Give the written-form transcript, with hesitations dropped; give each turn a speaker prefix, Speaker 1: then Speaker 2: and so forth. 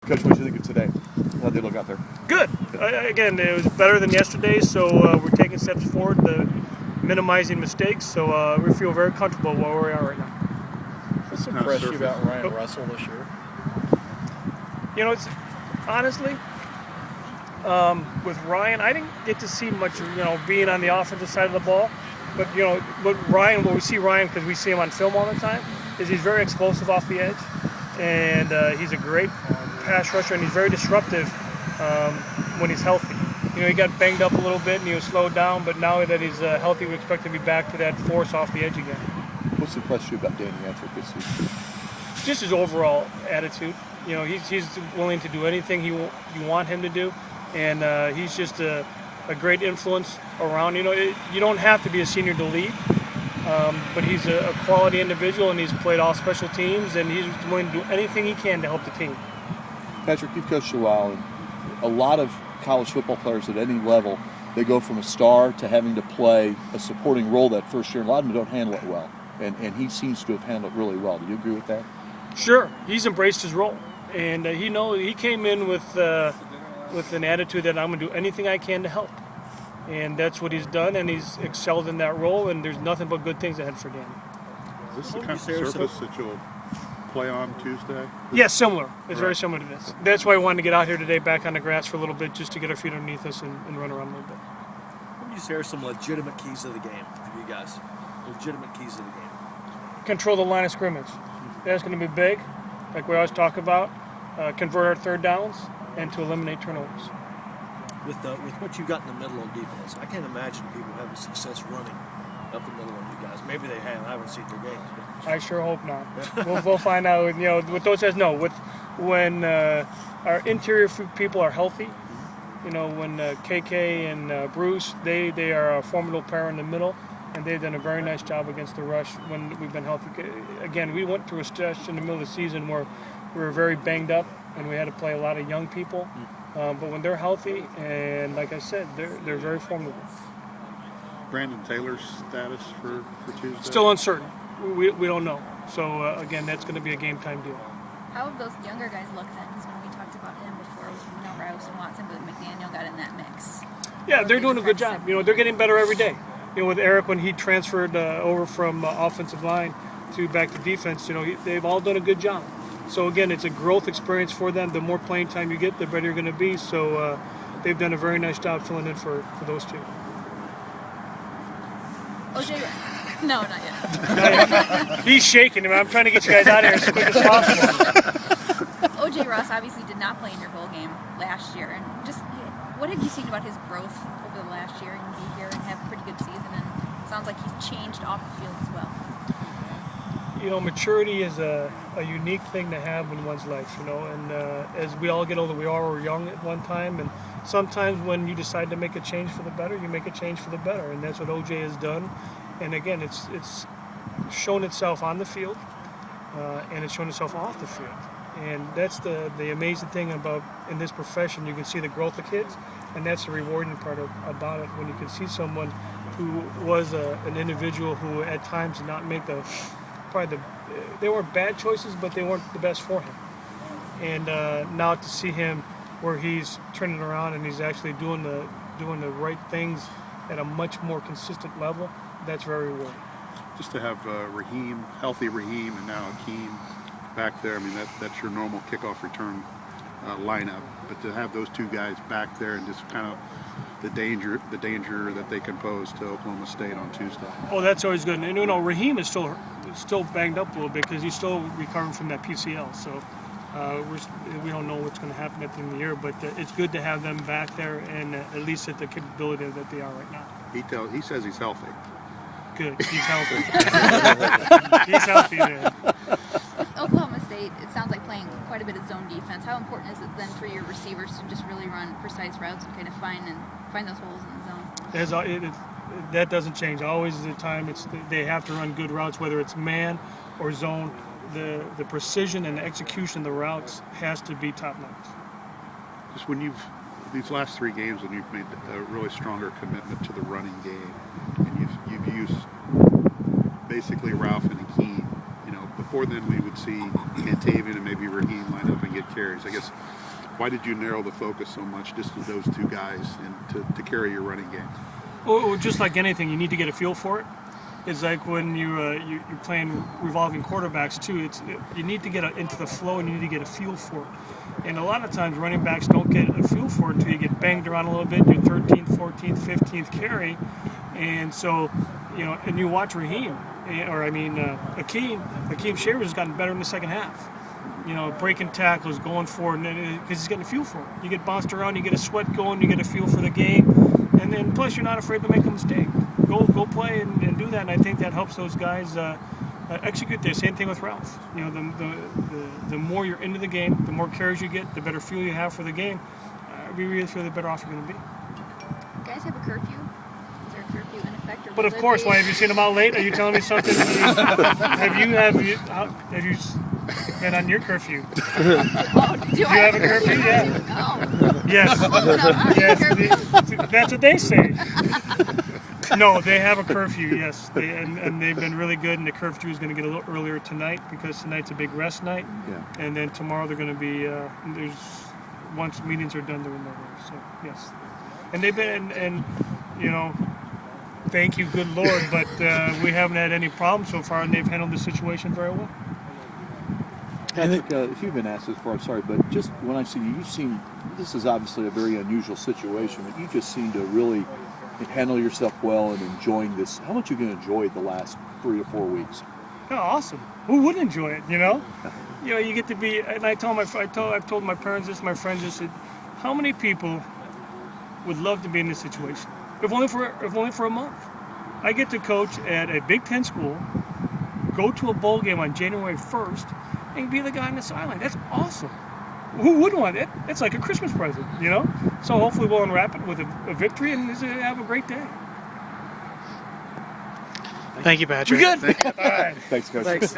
Speaker 1: Coach, what do you think of today? How'd they look out there?
Speaker 2: Good. Again, it was better than yesterday, so we're taking steps forward, minimizing mistakes. So we feel very comfortable where we are right now.
Speaker 3: What's impressed you about Ryan Russell this year?
Speaker 2: You know, it's honestly with Ryan, I didn't get to see much. Being on the offensive side of the ball, but what we see Ryan, because we see him on film all the time, is he's very explosive off the edge, and he's a great pass rusher, and he's very disruptive when he's healthy. He got banged up a little bit and he was slowed down, but now that he's healthy, we expect to be back to that force off the edge again.
Speaker 1: What's impressed you about Danny Antrick this season?
Speaker 2: Just his overall attitude. He's willing to do anything you want him to do, and he's just a great influence around. You don't have to be a senior to lead, but he's a quality individual, and he's played all special teams, and he's willing to do anything he can to help the team.
Speaker 1: Patrick, you've coached a while, and a lot of college football players at any level, they go from a star to having to play a supporting role that first year. A lot of them don't handle it well, and he seems to have handled it really well. Do you agree with that?
Speaker 2: Sure. He's embraced his role, and he came in with an attitude that I'm going to do anything I can to help. And that's what he's done, and he's excelled in that role, and there's nothing but good things ahead for Danny.
Speaker 4: Is this the kind of surface that you'll play on Tuesday?
Speaker 2: Yeah, similar. It's very similar to this. That's why I wanted to get out here today, back on the grass for a little bit, just to get our feet underneath us and run around a little bit.
Speaker 3: What would you say are some legitimate keys of the game for you guys? Legitimate keys of the game.
Speaker 2: Control the line of scrimmage. That's going to be big, like we always talk about. Convert our third downs and to eliminate turnovers.
Speaker 3: With what you got in the middle on defense, I can't imagine people having success running up the middle on you guys. Maybe they have. I haven't seen their games. But.
Speaker 2: I sure hope not. We'll find out. With those guys, no. When our interior people are healthy, when KK and Bruce, they are a formidable pair in the middle, and they've done a very nice job against the rush when we've been healthy. Again, we went through a stretch in the middle of the season where we were very banged up, and we had to play a lot of young people. But when they're healthy, and like I said, they're very formidable.
Speaker 4: Brandon Taylor's status for Tuesday?
Speaker 2: Still uncertain. We don't know. So, again, that's going to be a game-time deal.
Speaker 5: How have those younger guys looked then? Because when we talked about him before, Rouse and Watson, but McDaniel got in that mix.
Speaker 2: Yeah, they're doing a good job. They're getting better every day. With Eric, when he transferred over from offensive line to back to defense, they've all done a good job. So, again, it's a growth experience for them. The more playing time you get, the better you're going to be. So they've done a very nice job filling in for those two.
Speaker 5: OJ, no, not yet.
Speaker 2: He's shaking. I'm trying to get you guys out of here as quick as possible.
Speaker 5: OJ Ross obviously did not play in your bowl game last year. And just what have you seen about his growth over the last year and be here and have a pretty good season? And it sounds like he's changed off the field as well.
Speaker 2: Maturity is a unique thing to have in one's life, and as we all get older, we all were young at one time, and sometimes when you decide to make a change for the better, you make a change for the better, and that's what OJ has done. And again, it's shown itself on the field, and it's shown itself off the field, and that's the amazing thing about in this profession. You can see the growth of kids, and that's the rewarding part about it, when you can see someone who was an individual who at times did not make they weren't bad choices, but they weren't the best for him. And now to see him where he's turning around and he's actually doing the right things at a much more consistent level, that's very rewarding.
Speaker 4: Just to have healthy Raheem, and now Akeem back there. I mean, that's your normal kickoff return lineup. But to have those two guys back there and just kind of the danger that they can pose to Oklahoma State on Tuesday.
Speaker 2: Oh, that's always good. And Raheem is still banged up a little bit because he's still recovering from that PCL. So we don't know what's going to happen at the end of the year, but it's good to have them back there and at least at the capability that they are right now.
Speaker 4: He says he's healthy.
Speaker 2: Good. He's healthy. He's healthy there.
Speaker 5: Oklahoma State, it sounds like playing quite a bit of zone defense. How important is it then for your receivers to just really run precise routes and kind of find those holes in the zone?
Speaker 2: That doesn't change. Always is the time they have to run good routes, whether it's man or zone. The precision and the execution of the routes has to be top notch.
Speaker 4: Just when these last three games, when you've made a really stronger commitment to the running game, and you've used basically Ralph and Akeem, before then we would see Cantavian and maybe Raheem line up and get carries. I guess, why did you narrow the focus so much just to those two guys and to carry your running game?
Speaker 2: Well, just like anything, you need to get a feel for it. It's like when you're playing revolving quarterbacks too. You need to get into the flow and you need to get a feel for it. And a lot of times running backs don't get a feel for it until you get banged around a little bit, your 13th, 14th, 15th carry. And so, and you watch Akeem Shavers has gotten better in the second half. Breaking tackles, going forward, because he's getting a feel for it. You get bounced around, you get a sweat going, you get a feel for the game, and then plus you're not afraid to make a mistake. Go play and do that, and I think that helps those guys execute their same thing with Ralph. The more you're into the game, the more carries you get, the better feel you have for the game. We really feel the better off you're going to be.
Speaker 5: You guys have a curfew? Is there a curfew in effect?
Speaker 2: But of course, why have you seen them out late? Are you telling me something? Have you been on your curfew?
Speaker 5: Do you
Speaker 2: have a curfew? Yeah.
Speaker 5: Oh.
Speaker 2: Yes. Yes. That's what they say. No, they have a curfew, yes. And they've been really good, and the curfew is going to get a little earlier tonight because tonight's a big rest night.
Speaker 1: Yeah.
Speaker 2: And then tomorrow they're going to be, once meetings are done, they're in there. So, yes. And they've been, thank you, good Lord, but we haven't had any problems so far, and they've handled the situation very well.
Speaker 1: Patrick, if you've been asked this before, I'm sorry, but just when I see you, this is obviously a very unusual situation, but you just seem to really handle yourself well and enjoying this. How much are you going to enjoy the last 3 to 4 weeks?
Speaker 2: Oh, awesome. Who wouldn't enjoy it, you get to be, and I've told my parents this, my friends this, how many people would love to be in this situation? If only for a month. I get to coach at a Big Ten school, go to a bowl game on January 1st, and be the guy on the sideline. That's awesome. Who would want it? It's like a Christmas present, So hopefully we'll unwrap it with a victory and have a great day.
Speaker 6: Thank you, Patrick.
Speaker 2: We're good.
Speaker 1: Thanks, Coach.
Speaker 3: Thanks.